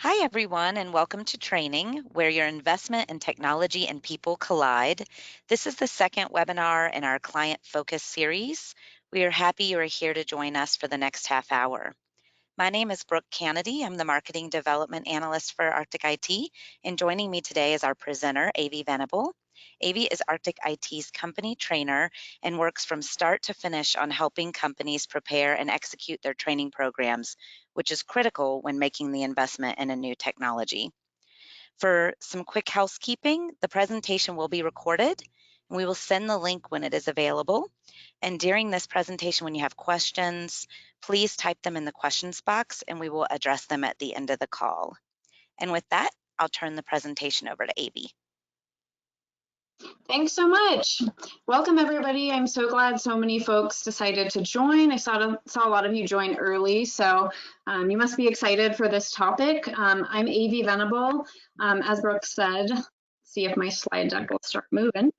Hi, everyone, and welcome to Training, where your investment in technology and people collide. This is the second webinar in our Client Focus series. We are happy you are here to join us for the next half hour. My name is Brooke Kennedy. I'm the Marketing Development Analyst for Arctic IT, and joining me today is our presenter, Avi Venable. Avi is Arctic IT's company trainer and works from start to finish on helping companies prepare and execute their training programs, which is critical when making the investment in a new technology. For some quick housekeeping, the presentation will be recorded, and we will send the link when it is available. And during this presentation, when you have questions, please type them in the questions box and we will address them at the end of the call. And with that, I'll turn the presentation over to Avi. Thanks so much. Welcome, everybody. I'm so glad so many folks decided to join. I saw a lot of you join early, so you must be excited for this topic. I'm Avi Venable. As Brooke said, see if my slide deck will start moving.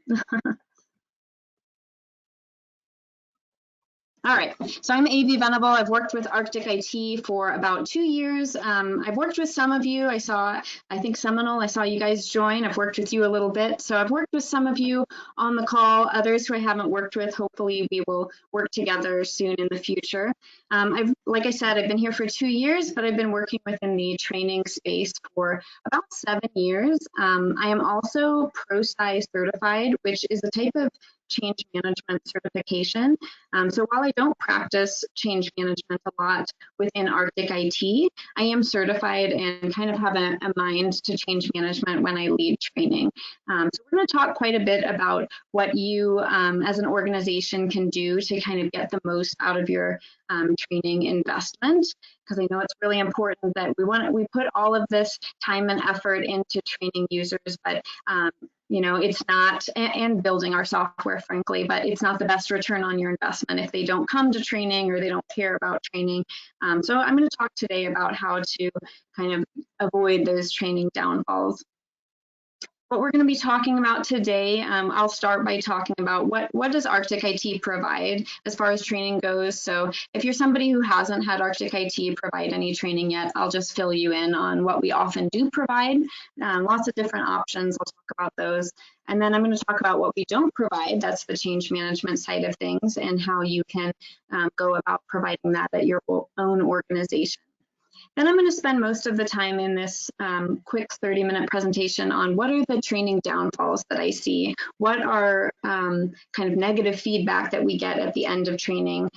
All right, so I'm Avi Venable. I've worked with Arctic IT for about 2 years. I've worked with some of you. I think Seminole, I saw you guys join. I've worked with you a little bit. So I've worked with some of you on the call. Others who I haven't worked with, hopefully we will work together soon in the future. Like I said, I've been here for 2 years, but I've been working within the training space for about 7 years. I am also ProSci certified, which is a type of change management certification. So while I don't practice change management a lot within Arctic IT, I am certified and kind of have a mind to change management when I lead training. So we're going to talk quite a bit about what you as an organization can do to kind of get the most out of your training investment, because I know it's really important that we put all of this time and effort into training users, but you know, it's not, and building our software, frankly, but it's not the best return on your investment if they don't come to training or they don't care about training. So I'm going to talk today about how to kind of avoid those training downfalls. What we're going to be talking about today, I'll start by talking about what does Arctic IT provide as far as training goes. So if you're somebody who hasn't had Arctic IT provide any training yet, I'll just fill you in on what we often do provide. Lots of different options, I'll talk about those. And then I'm going to talk about what we don't provide, that's the change management side of things, and how you can go about providing that at your own organization. Then I'm going to spend most of the time in this quick 30-minute presentation on what are the training downfalls that I see, what are kind of negative feedback that we get at the end of training,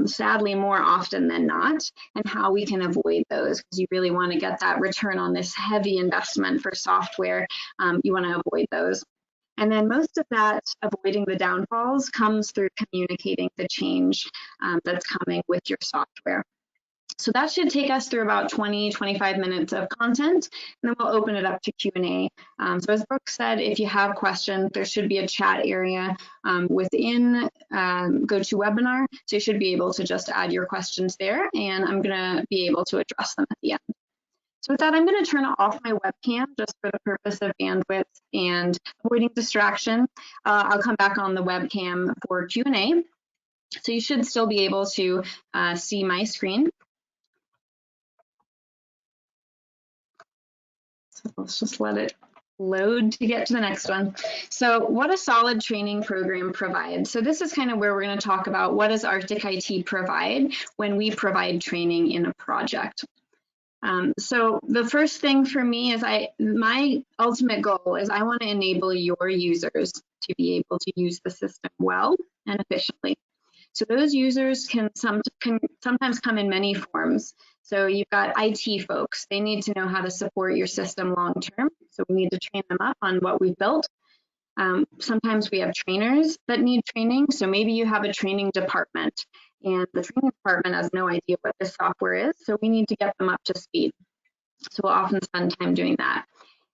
sadly more often than not, and how we can avoid those, because you really want to get that return on this heavy investment for software. You want to avoid those. And then most of that avoiding the downfalls comes through communicating the change that's coming with your software. So that should take us through about 20-25 minutes of content, and then we'll open it up to Q&A. So as Brooke said, if you have questions, there should be a chat area within GoToWebinar, so you should be able to just add your questions there, and I'm going to be able to address them at the end. So with that, I'm going to turn off my webcam just for the purpose of bandwidth and avoiding distraction. I'll come back on the webcam for Q&A. So you should still be able to see my screen. So let's just let it load to get to the next one. So what a solid training program provides. So this is kind of where we're going to talk about what does Arctic IT provide when we provide training in a project. So the first thing for me is my ultimate goal is I want to enable your users to be able to use the system well and efficiently. So those users can sometimes come in many forms. So you've got IT folks. They need to know how to support your system long term. So we need to train them up on what we've built. Sometimes we have trainers that need training. So maybe you have a training department and the training department has no idea what this software is. So we need to get them up to speed. So we'll often spend time doing that.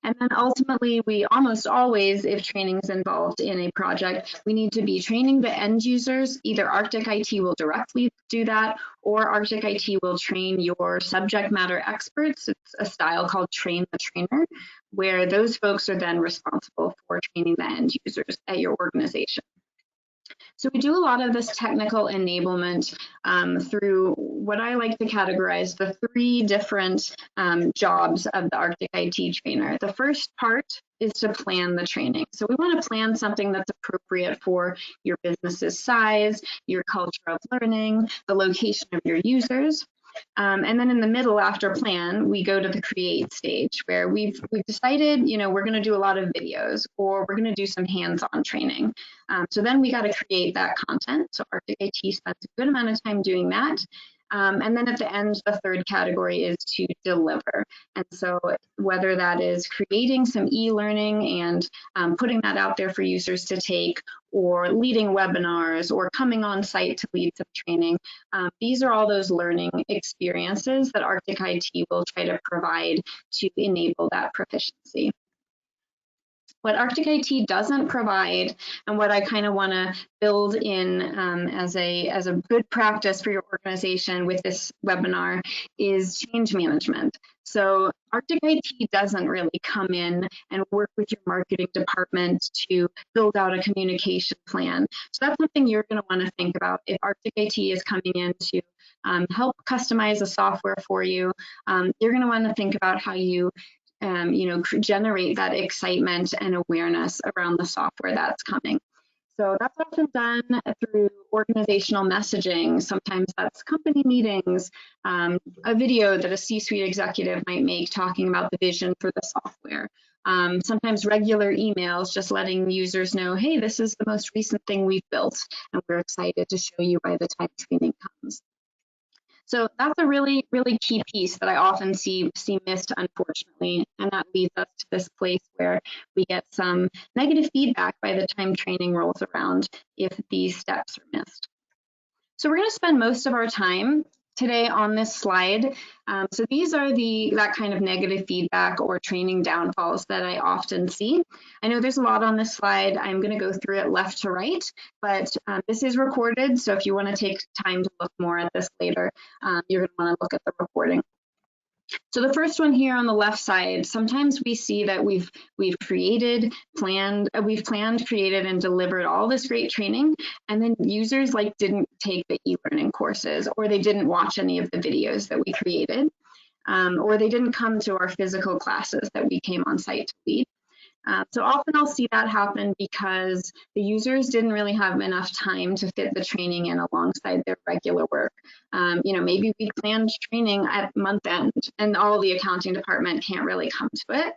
And then ultimately, we almost always, if training is involved in a project, we need to be training the end users. Either Arctic IT will directly do that, or Arctic IT will train your subject matter experts. It's a style called train the trainer, where those folks are then responsible for training the end users at your organization. So we do a lot of this technical enablement through what I like to categorize the three different jobs of the Arctic IT trainer. The first part is to plan the training. So we want to plan something that's appropriate for your business's size, your culture of learning, the location of your users. And then in the middle, after plan, we go to the create stage where we've decided, we're going to do a lot of videos or we're going to do some hands-on training. So then we got to create that content. So Arctic IT spends a good amount of time doing that. And then at the end, the third category is to deliver. And so whether that is creating some e-learning and putting that out there for users to take, or leading webinars, or coming on site to lead some training, these are all those learning experiences that Arctic IT will try to provide to enable that proficiency. What Arctic IT doesn't provide, and what I kind of want to build in as a good practice for your organization with this webinar, is change management. So Arctic IT doesn't really come in and work with your marketing department to build out a communication plan. So that's something you're going to want to think about if Arctic IT is coming in to help customize the software for you. You're going to want to think about how you generate that excitement and awareness around the software that's coming. So that's often done through organizational messaging. Sometimes that's company meetings, a video that a C-suite executive might make talking about the vision for the software. Sometimes regular emails, just letting users know, hey, this is the most recent thing we've built, and we're excited to show you by the time training comes. So that's a really, really key piece that I often see missed, unfortunately, and that leads us to this place where we get some negative feedback by the time training rolls around if these steps are missed. So we're going to spend most of our time today on this slide. So these are that kind of negative feedback or training downfalls that I often see. I know there's a lot on this slide. I'm going to go through it left to right, but this is recorded. So if you want to take time to look more at this later, you're going to want to look at the recording. So the first one here on the left side, sometimes we see that we've planned, created, and delivered all this great training, and then users didn't take the e-learning courses, or they didn't watch any of the videos that we created, or they didn't come to our physical classes that we came on site to lead. So often I'll see that happen because the users didn't really have enough time to fit the training in alongside their regular work. Maybe we planned training at month end and all the accounting department can't really come to it.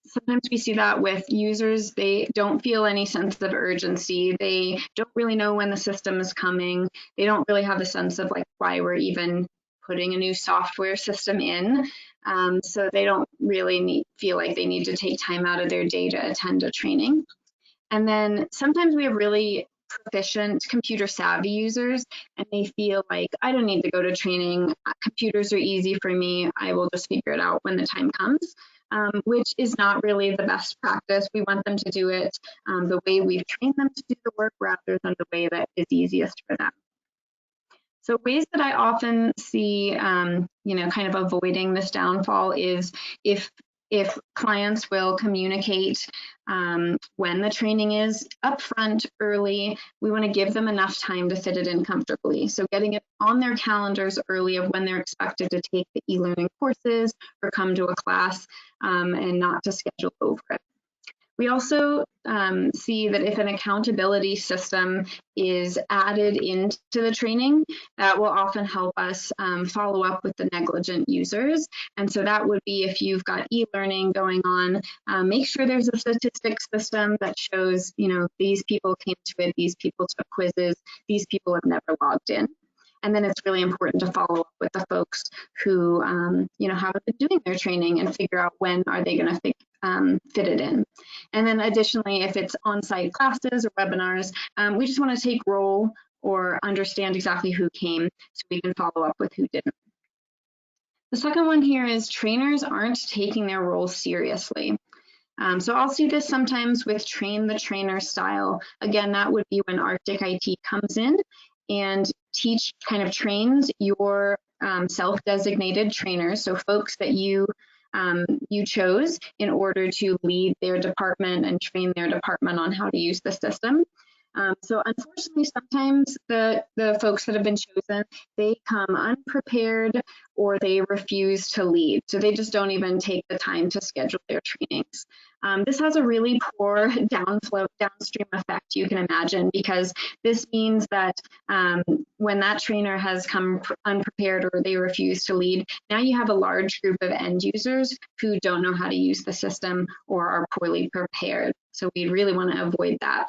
Sometimes we see that with users, they don't feel any sense of urgency. They don't really know when the system is coming. They don't really have a sense of why we're even putting a new software system in. So they don't really feel like they need to take time out of their day to attend a training. And then sometimes we have really proficient computer savvy users and they feel like, I don't need to go to training. Computers are easy for me. I will just figure it out when the time comes, which is not really the best practice. We want them to do it the way we've trained them to do the work rather than the way that is easiest for them. So ways that I often see, kind of avoiding this downfall is if clients will communicate when the training is upfront, early, we want to give them enough time to fit it in comfortably. So getting it on their calendars early of when they're expected to take the e-learning courses or come to a class and not to schedule over it. We also see that if an accountability system is added into the training, that will often help us follow up with the negligent users. And so that would be if you've got e-learning going on, make sure there's a statistics system that shows, these people came to it, these people took quizzes, these people have never logged in. And then it's really important to follow up with the folks who, haven't been doing their training and figure out when are they going to fit it in. And then additionally, if it's on-site classes or webinars, we just want to take roll or understand exactly who came so we can follow up with who didn't. The second one here is trainers aren't taking their role seriously. So I'll see this sometimes with train the trainer style. Again, that would be when Arctic IT comes in and trains your self-designated trainers, so folks that you chose in order to lead their department and train their department on how to use the system. So unfortunately, sometimes the folks that have been chosen, they come unprepared or they refuse to lead. So they just don't even take the time to schedule their trainings. This has a really poor downstream effect, you can imagine, because this means that when that trainer has come unprepared or they refuse to lead, now you have a large group of end users who don't know how to use the system or are poorly prepared. So we really want to avoid that.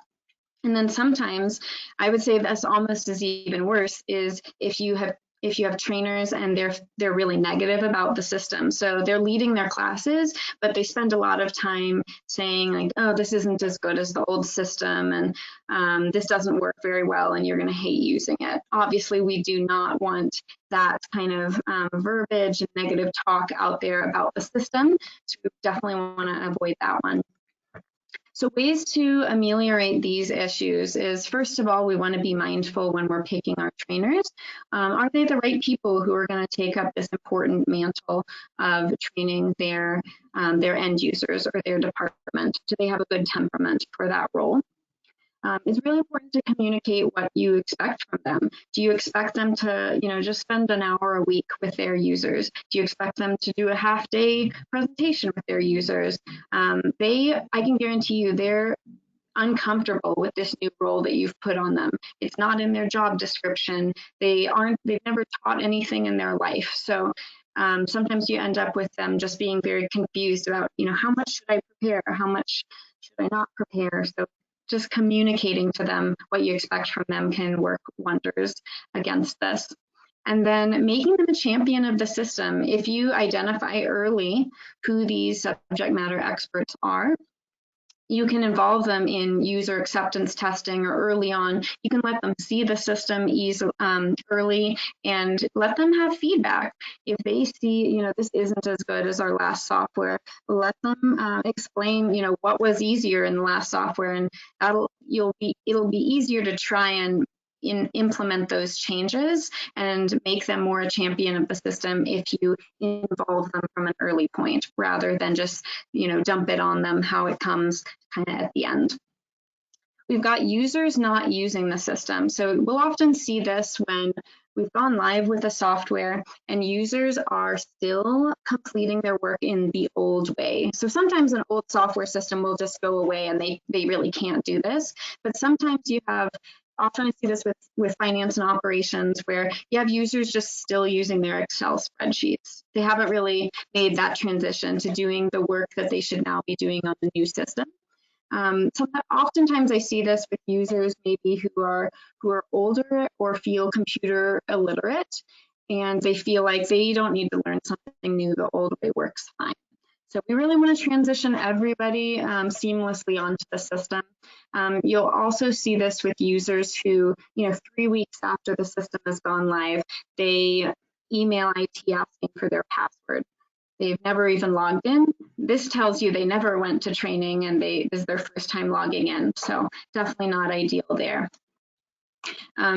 And then sometimes I would say that's almost as even worse is if you have trainers and they're really negative about the system. So they're leading their classes, but they spend a lot of time saying like, oh, this isn't as good as the old system, and this doesn't work very well, and you're going to hate using it. Obviously, we do not want that kind of verbiage and negative talk out there about the system. So we definitely want to avoid that one. So ways to ameliorate these issues is, first of all, we want to be mindful when we're picking our trainers. Are they the right people who are going to take up this important mantle of training their end users or their department? Do they have a good temperament for that role? It's really important to communicate what you expect from them. Do you expect them to, just spend an hour a week with their users? Do you expect them to do a half-day presentation with their users? I can guarantee you, they're uncomfortable with this new role that you've put on them. It's not in their job description. They've never taught anything in their life. So sometimes you end up with them just being very confused about, how much should I prepare? How much should I not prepare? So just communicating to them what you expect from them can work wonders against this. And then making them a champion of the system. If you identify early who these subject matter experts are, you can involve them in user acceptance testing, or early on, you can let them see the system early and let them have feedback. If they see, this isn't as good as our last software, let them explain, what was easier in the last software, and it'll be easier to try and implement those changes and make them more a champion of the system if you involve them from an early point rather than just dump it on them how it comes kind of at the end. We've got users not using the system. So we'll often see this when we've gone live with a software and users are still completing their work in the old way. So sometimes an old software system will just go away and they really can't do this. But sometimes often I see this with finance and operations, where you have users just still using their Excel spreadsheets. They haven't really made that transition to doing the work that they should now be doing on the new system. Oftentimes I see this with users maybe who are older or feel computer illiterate, and they feel like they don't need to learn something new. The old way works fine. So we really want to transition everybody seamlessly onto the system. You'll also see this with users who, 3 weeks after the system has gone live, they email IT asking for their password. They've never even logged in. This tells you they never went to training and this is their first time logging in. So definitely not ideal there.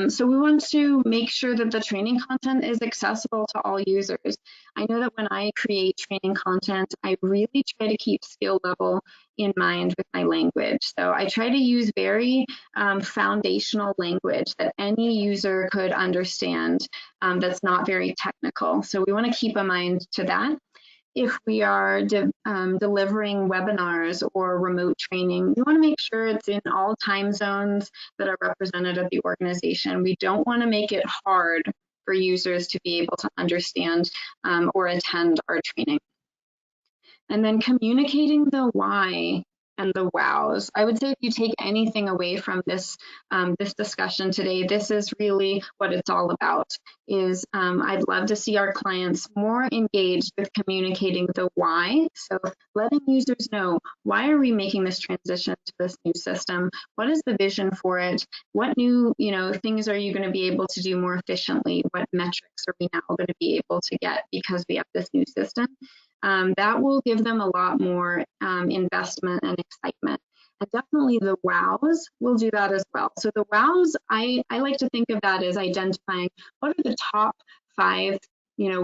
So we want to make sure that the training content is accessible to all users. I know that when I create training content, I really try to keep skill level in mind with my language. So I try to use very foundational language that any user could understand, that's not very technical. So we want to keep a mind to that. If we are delivering webinars or remote training, we want to make sure it's in all time zones that are represented of the organization. We don't want to make it hard for users to be able to understand or attend our training. And then communicating the why and the wows. I would say if you take anything away from this discussion today, this is really what it's all about. I'd love to see our clients more engaged with communicating the why. So letting users know, why are we making this transition to this new system? What is the vision for it? What new things are you going to be able to do more efficiently? What metrics are we now going to be able to get because we have this new system? That will give them a lot more investment and excitement. And definitely the wows will do that as well. So the wows, I like to think of that as identifying what are the top 5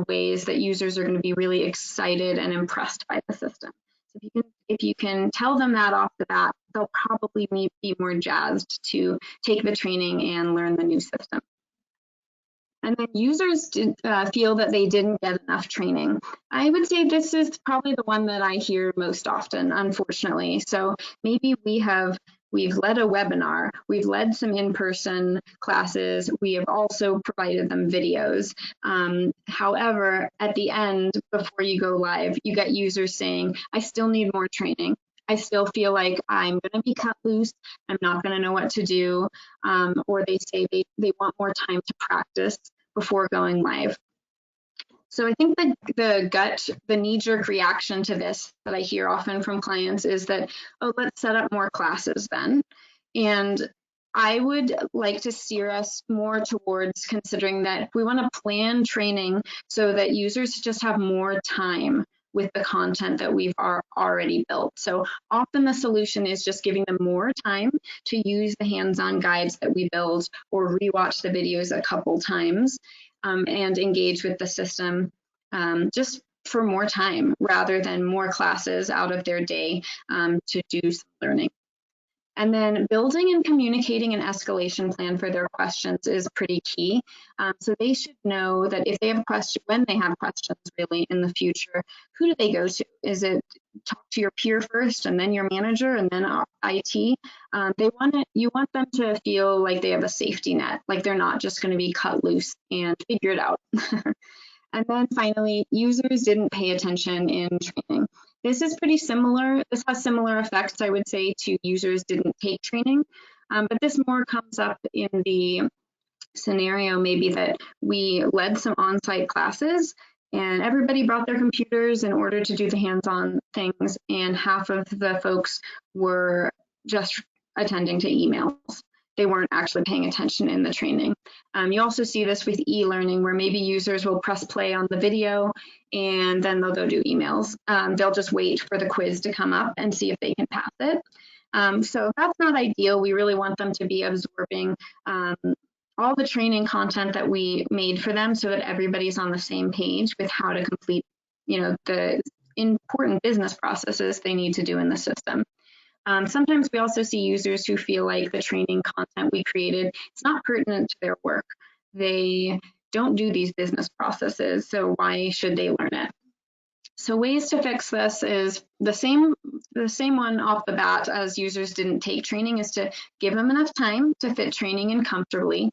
ways that users are going to be really excited and impressed by the system. So if you can if you can tell them that off the bat, they'll probably be more jazzed to take the training and learn the new system. And then users feel that they didn't get enough training. I would say this is probably the one that I hear most often, unfortunately. So maybe we've led a webinar, we've led some in-person classes, we have also provided them videos. However, at the end, before you go live, you get users saying, I still need more training. I still feel like I'm going to be cut loose. I'm not going to know what to do. Or they say they want more time to practice before going live. So I think the knee-jerk reaction to this that I hear often from clients is that, oh, let's set up more classes then. And I would like to steer us more towards considering that we want to plan training so that users just have more time with the content that we've already built. So often the solution is just giving them more time to use the hands-on guides that we build or rewatch the videos a couple times and engage with the system just for more time rather than more classes out of their day to do some learning. And then building and communicating an escalation plan for their questions is pretty key. So they should know that if they have questions, when they have questions really in the future, who do they go to? Is it talk to your peer first and then your manager and then IT? You want them to feel like they have a safety net, like they're not just going to be cut loose and figure it out. And then finally, users didn't pay attention in training. This is pretty similar. This has similar effects, I would say, to users didn't take training. But this more comes up in the scenario maybe that we led some on-site classes and everybody brought their computers in order to do the hands-on things, and half of the folks were just attending to emails. They weren't actually paying attention in the training. You also see this with e-learning where maybe users will press play on the video and then they'll go do emails. They'll just wait for the quiz to come up and see if they can pass it. So that's not ideal. We really want them to be absorbing all the training content that we made for them so that everybody's on the same page with how to complete, the important business processes they need to do in the system. Sometimes we also see users who feel like the training content we created is not pertinent to their work. They don't do these business processes, so why should they learn it? So ways to fix this is the same one off the bat as users didn't take training is to give them enough time to fit training in comfortably.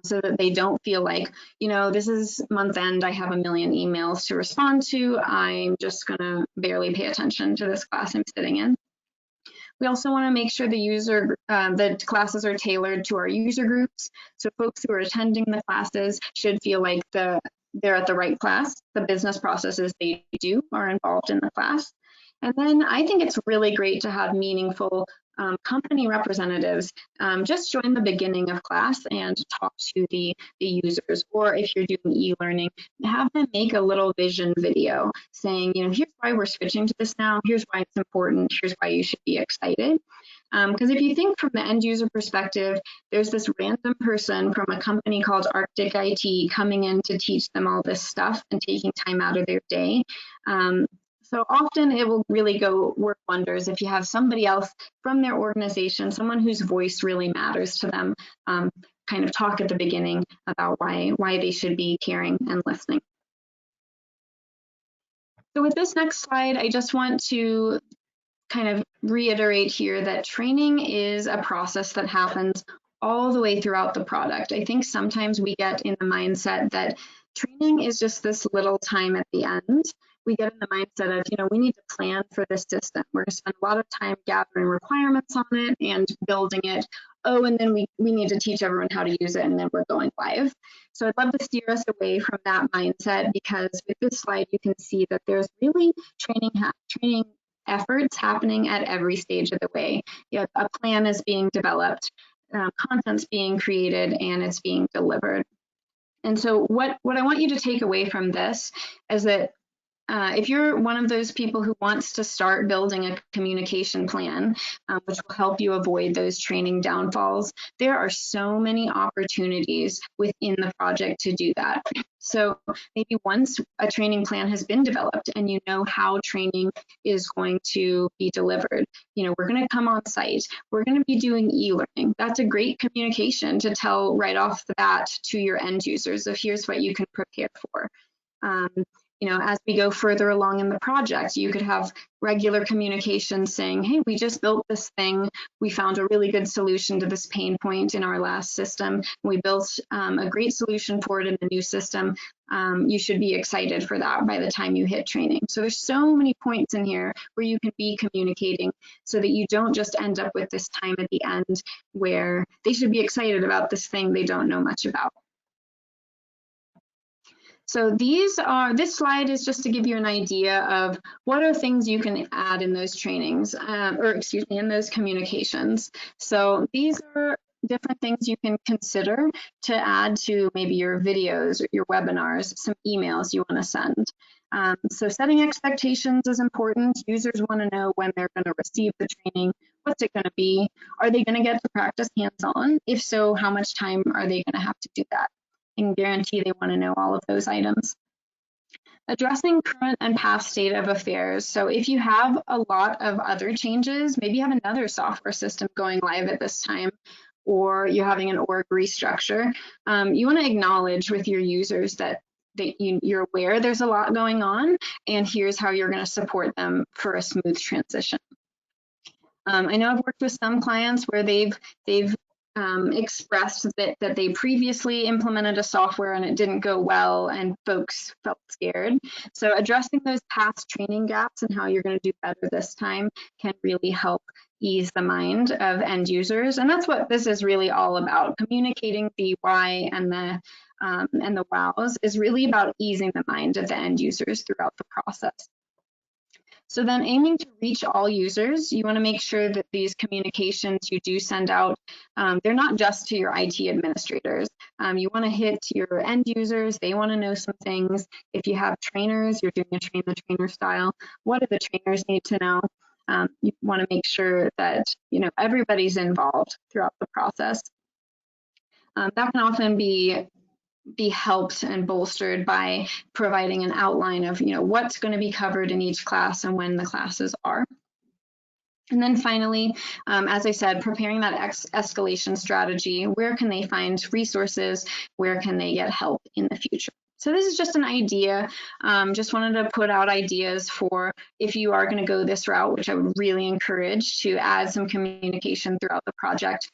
So that they don't feel like, this is month end, I have a million emails to respond to, I'm just gonna barely pay attention to this class I'm sitting in. We also want to make sure the classes are tailored to our user groups. So folks who are attending the classes should feel like they're at the right class. The business processes they do are involved in the class. And then I think it's really great to have meaningful company representatives just join the beginning of class and talk to the users. Or if you're doing e-learning, have them make a little vision video saying, here's why we're switching to this now, here's why it's important, here's why you should be excited. Because if you think from the end user perspective, there's this random person from a company called Arctic IT coming in to teach them all this stuff and taking time out of their day. So often it will really work wonders if you have somebody else from their organization, someone whose voice really matters to them, kind of talk at the beginning about why they should be caring and listening. So with this next slide, I just want to kind of reiterate here that training is a process that happens all the way throughout the product. I think sometimes we get in the mindset that training is just this little time at the end. We get in the mindset of, we need to plan for this system. We're going to spend a lot of time gathering requirements on it and building it. Oh, and then we need to teach everyone how to use it, and then we're going live. So I'd love to steer us away from that mindset, because with this slide, you can see that there's really training efforts happening at every stage of the way. A plan is being developed, content's being created, and it's being delivered. And so what I want you to take away from this is that if you're one of those people who wants to start building a communication plan, which will help you avoid those training downfalls, there are so many opportunities within the project to do that. So maybe once a training plan has been developed and you know how training is going to be delivered, we're going to come on site, we're going to be doing e-learning. That's a great communication to tell right off the bat to your end users of here's what you can prepare for. Um, as we go further along in the project, you could have regular communication saying, hey, we just built this thing. We found a really good solution to this pain point in our last system. We built a great solution for it in the new system. You should be excited for that by the time you hit training. So there's so many points in here where you can be communicating so that you don't just end up with this time at the end where they should be excited about this thing they don't know much about. So this slide is just to give you an idea of what are things you can add in those trainings, in those communications. So these are different things you can consider to add to maybe your videos, or your webinars, some emails you want to send. So setting expectations is important. Users want to know when they're going to receive the training. What's it going to be? Are they going to get to practice hands-on? If so, how much time are they going to have to do that? And guarantee they want to know all of those items. Addressing current and past state of affairs. So if you have a lot of other changes, maybe you have another software system going live at this time, or you're having an org restructure, you want to acknowledge with your users that you're aware there's a lot going on, and here's how you're going to support them for a smooth transition. I know I've worked with some clients where they've expressed that they previously implemented a software and it didn't go well and folks felt scared. So addressing those past training gaps and how you're going to do better this time can really help ease the mind of end users. And that's what this is really all about. Communicating the why and the wows is really about easing the mind of the end users throughout the process. So then aiming to reach all users, you want to make sure that these communications you do send out, they're not just to your IT administrators. You want to hit your end users. They want to know some things. If you have trainers, you're doing a train the trainer style. What do the trainers need to know? You want to make sure that everybody's involved throughout the process. That can often be helped and bolstered by providing an outline of what's going to be covered in each class and when the classes are. And then finally, as I said, preparing that escalation strategy. Where can they find resources? Where can they get help in the future? So this is just an idea. Just wanted to put out ideas for if you are going to go this route, which I would really encourage to add some communication throughout the project.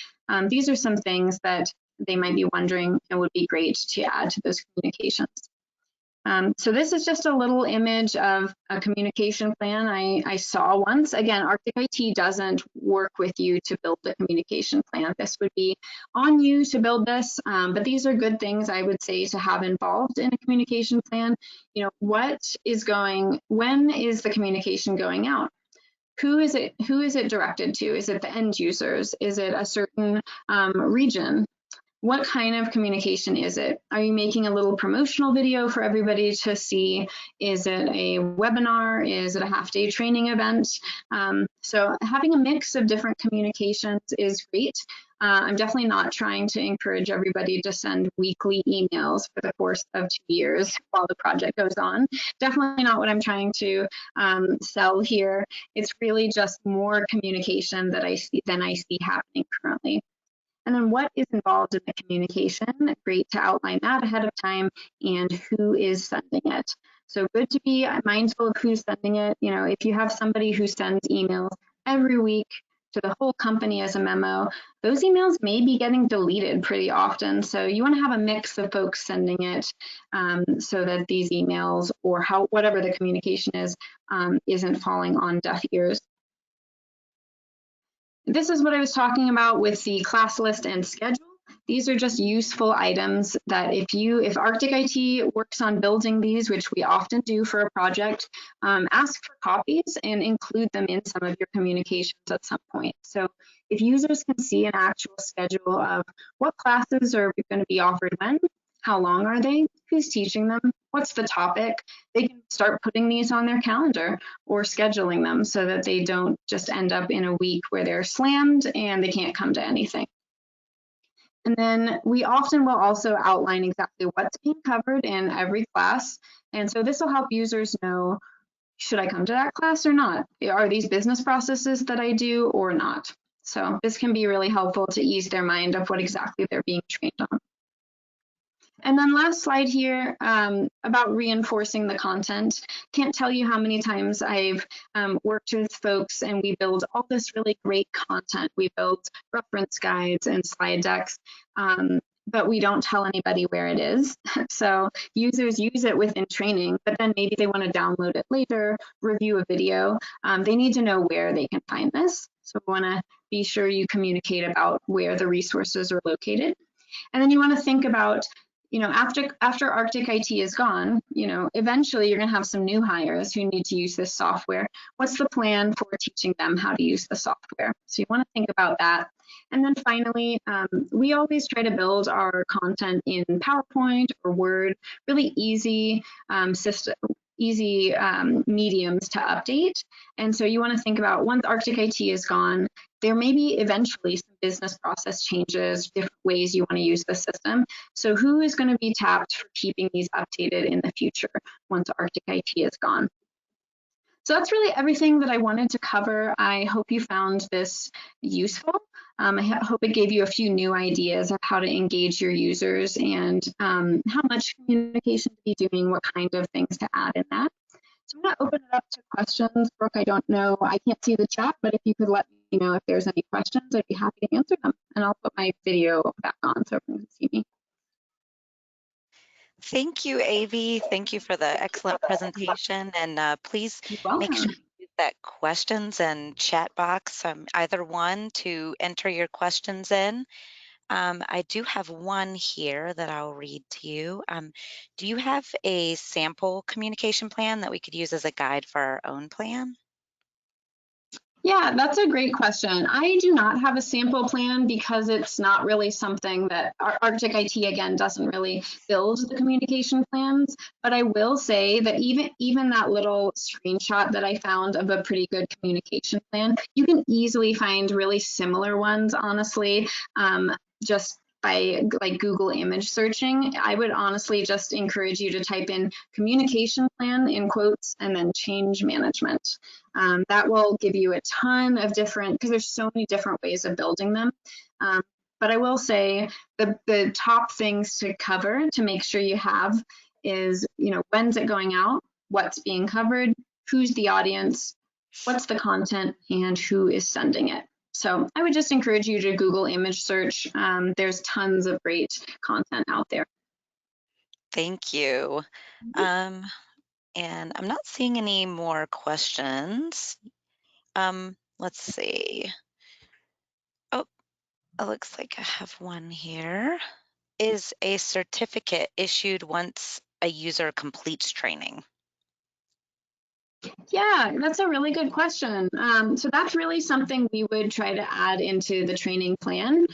These are some things that they might be wondering it would be great to add to those communications. So this is just a little image of a communication plan I saw once. Again, Arctic IT doesn't work with you to build the communication plan. This would be on you to build this, but these are good things I would say to have involved in a communication plan. When is the communication going out? Who is it directed to? Is it the end users? Is it a certain region? What kind of communication is it? Are you making a little promotional video for everybody to see? Is it a webinar? Is it a half-day training event? So having a mix of different communications is great. I'm definitely not trying to encourage everybody to send weekly emails for the course of 2 years while the project goes on. Definitely not what I'm trying to sell here. It's really just more communication than I see happening currently. And then what is involved in the communication? Great to outline that ahead of time and who is sending it. So good to be mindful of who's sending it. If you have somebody who sends emails every week to the whole company as a memo, those emails may be getting deleted pretty often. So you want to have a mix of folks sending it so that these emails or whatever the communication is isn't falling on deaf ears. This is what I was talking about with the class list and schedule. These are just useful items that if Arctic IT works on building these, which we often do for a project, ask for copies and include them in some of your communications at some point. So if users can see an actual schedule of what classes are going to be offered when, how long are they, who's teaching them, what's the topic, they can start putting these on their calendar or scheduling them so that they don't just end up in a week where they're slammed and they can't come to anything. And then we often will also outline exactly what's being covered in every class. And so this will help users know, should I come to that class or not? Are these business processes that I do or not? So this can be really helpful to ease their mind of what exactly they're being trained on. And then last slide here about reinforcing the content. Can't tell you how many times I've worked with folks and we build all this really great content. We build reference guides and slide decks, but we don't tell anybody where it is. So users use it within training, but then maybe they want to download it later, review a video. They need to know where they can find this. So we want to be sure you communicate about where the resources are located. And then you want to think about, after Arctic IT is gone, eventually you're going to have some new hires who need to use this software. What's the plan for teaching them how to use the software? So you want to think about that. And then finally, we always try to build our content in PowerPoint or Word, really easy mediums to update. And so you want to think about, once Arctic IT is gone, there may be eventually some business process changes, different ways you want to use the system. So who is going to be tapped for keeping these updated in the future once Arctic IT is gone? So that's really everything that I wanted to cover. I hope you found this useful. I hope it gave you a few new ideas of how to engage your users and how much communication to be doing, what kind of things to add in that. So I'm going to open it up to questions. Brooke, I don't know, I can't see the chat, but if you could let me know if there's any questions, I'd be happy to answer them. And I'll put my video back on so everyone can see me. Thank you, Avi. Thank you for the excellent presentation. And please You're make sure welcome. you use that questions and chat box, either one, to enter your questions in. I do have one here that I'll read to you. Do you have a sample communication plan that we could use as a guide for our own plan? Yeah, that's a great question. I do not have a sample plan because it's not really something that Arctic IT, again, doesn't really build the communication plans. But I will say that even that little screenshot that I found of a pretty good communication plan, you can easily find really similar ones, honestly, just by like Google image searching. I would honestly just encourage you to type in communication plan in quotes and then change management. That will give you a ton of different, because there's so many different ways of building them. But I will say the top things to cover to make sure you have is, when's it going out, what's being covered, who's the audience, what's the content, and who is sending it. So I would just encourage you to Google image search. There's tons of great content out there. Thank you. Um, and I'm not seeing any more questions. Let's see. Oh, it looks like I have one here. Is a certificate issued once a user completes training? Yeah, that's a really good question. So that's really something we would try to add into the training plan.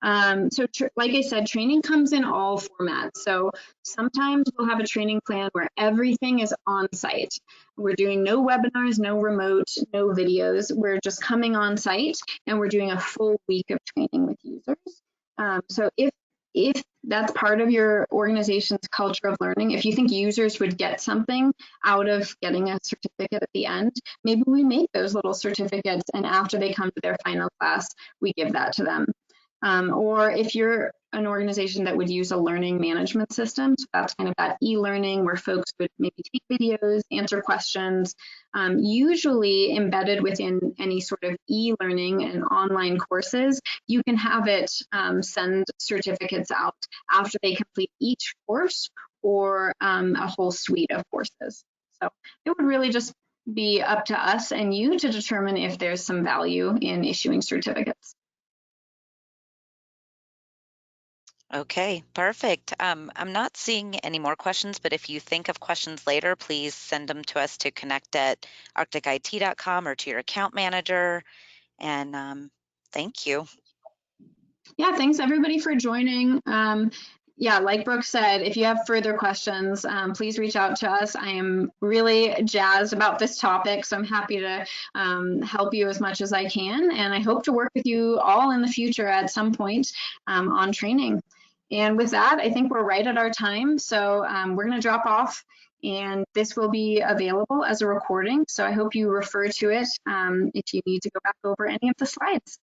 Like I said, training comes in all formats. So sometimes we'll have a training plan where everything is on site. We're doing no webinars, no remote, no videos. We're just coming on site and we're doing a full week of training with users. So if that's part of your organization's culture of learning, if you think users would get something out of getting a certificate at the end, maybe we make those little certificates and after they come to their final class, we give that to them. Or if you're an organization that would use a learning management system, so that's kind of that e-learning where folks would maybe take videos, answer questions, usually embedded within any sort of e-learning and online courses, you can have it send certificates out after they complete each course or a whole suite of courses. So it would really just be up to us and you to determine if there's some value in issuing certificates. Okay, perfect. I'm not seeing any more questions, but if you think of questions later, please send them to us to connect@arcticit.com or to your account manager. And thank you. Yeah, thanks everybody for joining. Yeah, like Brooke said, if you have further questions, please reach out to us. I am really jazzed about this topic, so I'm happy to help you as much as I can. And I hope to work with you all in the future at some point on training. And with that, I think we're right at our time. So we're going to drop off, and this will be available as a recording. So I hope you refer to it if you need to go back over any of the slides.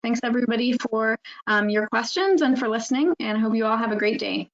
Thanks everybody for your questions and for listening, and I hope you all have a great day.